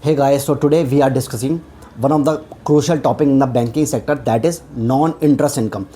Hey guys, so today we are discussing one of the crucial topic in the banking sector, that is non interest income.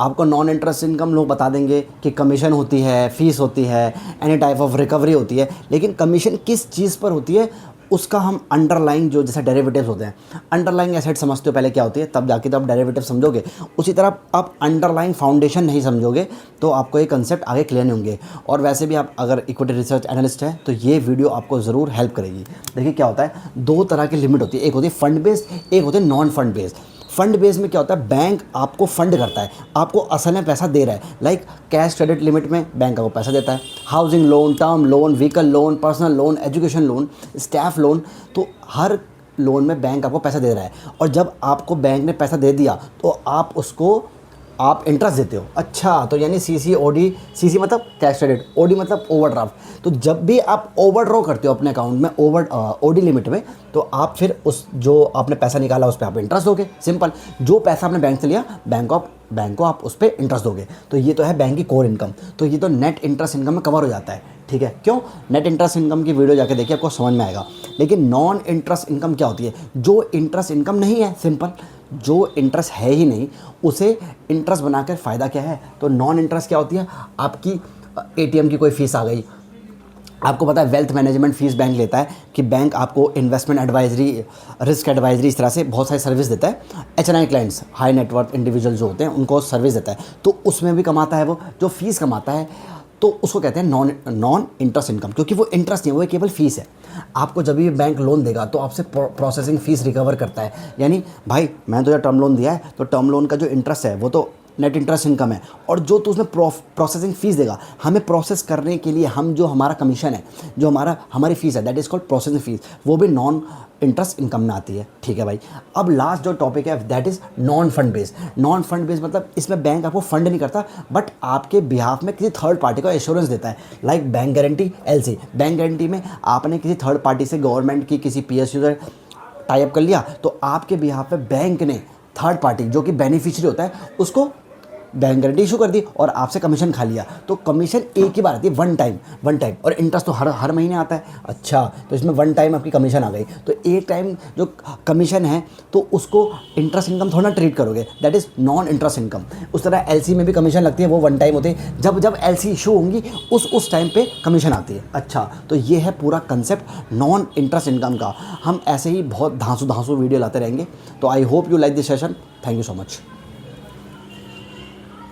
आपको non interest income लोग बता देंगे कि commission होती है, fees होती है, एनी टाइप ऑफ रिकवरी होती है, लेकिन कमीशन किस चीज़ पर होती है उसका हम अंडरलाइंग जो जैसे डेरिवेटिव्स होते हैं, अंडरलाइंग एसेट समझते हो पहले क्या होती है, तब जाके तो आप डेरिवेटिव समझोगे। उसी तरह आप अंडरलाइंग फाउंडेशन नहीं समझोगे तो आपको ये कंसेप्ट आगे क्लियर नहीं होंगे। और वैसे भी आप अगर इक्विटी रिसर्च एनालिस्ट है तो ये वीडियो आपको ज़रूर हेल्प करेगी। देखिए क्या होता है, दो तरह की लिमिट होती है, एक होती है फंड बेस्ड, एक होती है non fund based. Fund base में क्या होता है, बैंक आपको फंड करता है, आपको असल में पैसा दे रहा है। लाइक कैश क्रेडिट लिमिट में बैंक आपको पैसा देता है, housing loan, term loan, vehicle loan, personal loan, education loan, staff loan, तो हर लोन में बैंक आपको पैसा दे रहा है। और जब आपको बैंक ने पैसा दे दिया तो आप उसको आप इंटरेस्ट देते हो। अच्छा, तो यानी सीसी ओडी, सीसी मतलब कैश क्रेडिट, ओडी मतलब ओवरड्राफ्ट। तो जब भी आप ओवरड्रॉ करते हो अपने अकाउंट में ओडी लिमिट में, तो आप फिर उस जो आपने पैसा निकाला उस पर आप इंटरेस्ट दोगे। सिंपल, जो पैसा आपने बैंक से लिया बैंक को आप उस पर इंटरेस्ट दोगे। तो ये तो है बैंक की कोर इनकम। तो ये तो नेट इंटरेस्ट इनकम में कवर हो जाता है। ठीक है, क्यों? नेट इंटरेस्ट इनकम की वीडियो जाके देखिए, आपको समझ में आएगा। लेकिन नॉन इंटरेस्ट इनकम क्या होती है? जो इंटरेस्ट इनकम नहीं है, सिंपल, जो इंटरेस्ट है ही नहीं उसे इंटरेस्ट बनाकर फ़ायदा क्या है? तो नॉन इंटरेस्ट क्या होती है? आपकी एटीएम की कोई फ़ीस आ गई, आपको पता है वेल्थ मैनेजमेंट फ़ीस बैंक लेता है कि बैंक आपको इन्वेस्टमेंट एडवाइजरी, रिस्क एडवाइजरी, इस तरह से बहुत सारी सर्विस देता है। HNI clients, high net worth individual जो होते हैं, उनको सर्विस देता है, तो उसमें भी कमाता है वो। जो फ़ीस कमाता है तो उसको कहते हैं नॉन इंटरेस्ट इनकम, क्योंकि वो इंटरेस्ट नहीं है, वो केवल फ़ीस है। आपको जब भी बैंक लोन देगा तो आपसे प्रोसेसिंग फ़ीस रिकवर करता है। यानी भाई मैंने तो टर्म लोन दिया है, तो टर्म लोन का जो इंटरेस्ट है वो तो नेट इंटरेस्ट इनकम है, और जो तो उसमें प्रोसेसिंग फ़ीस देगा हमें प्रोसेस करने के लिए, हम जो हमारा कमीशन है, जो हमारी फ़ीस है, that is called processing fees, वो भी नॉन इंटरेस्ट इनकम में आती है। ठीक है भाई। अब लास्ट जो टॉपिक है that is non fund based. Non fund based मतलब इसमें बैंक आपको फंड नहीं करता, बट आपके बिहाफ में किसी थर्ड पार्टी को एश्योरेंस देता है। Like bank guarantee, LC. Bank guarantee में आपने किसी थर्ड पार्टी से, गवर्नमेंट की किसी पीएसयू से टाई अप कर लिया, तो आपके बिहाफ में बैंक ने थर्ड पार्टी जो कि बेनिफिशियरी होता है उसको बैंक गारंटी इशू कर दी और आपसे कमीशन खा लिया। तो कमीशन एक ही बार आती है, वन टाइम, और इंटरेस्ट तो हर महीने आता है। अच्छा, तो इसमें वन टाइम आपकी कमीशन आ गई, तो एक टाइम जो कमीशन है तो उसको इंटरेस्ट इनकम थोड़ा ना ट्रीट करोगे, that is non interest income. उस तरह एलसी में भी कमीशन लगती है, वो वन टाइम होती है, जब एलसी इशू होंगी उस टाइम पे कमीशन आती है। अच्छा, तो ये है पूरा कंसेप्ट नॉन इंटरेस्ट इनकम का। हम ऐसे ही बहुत धांसू वीडियो लाते रहेंगे। तो I hope you like this session. Thank you so much.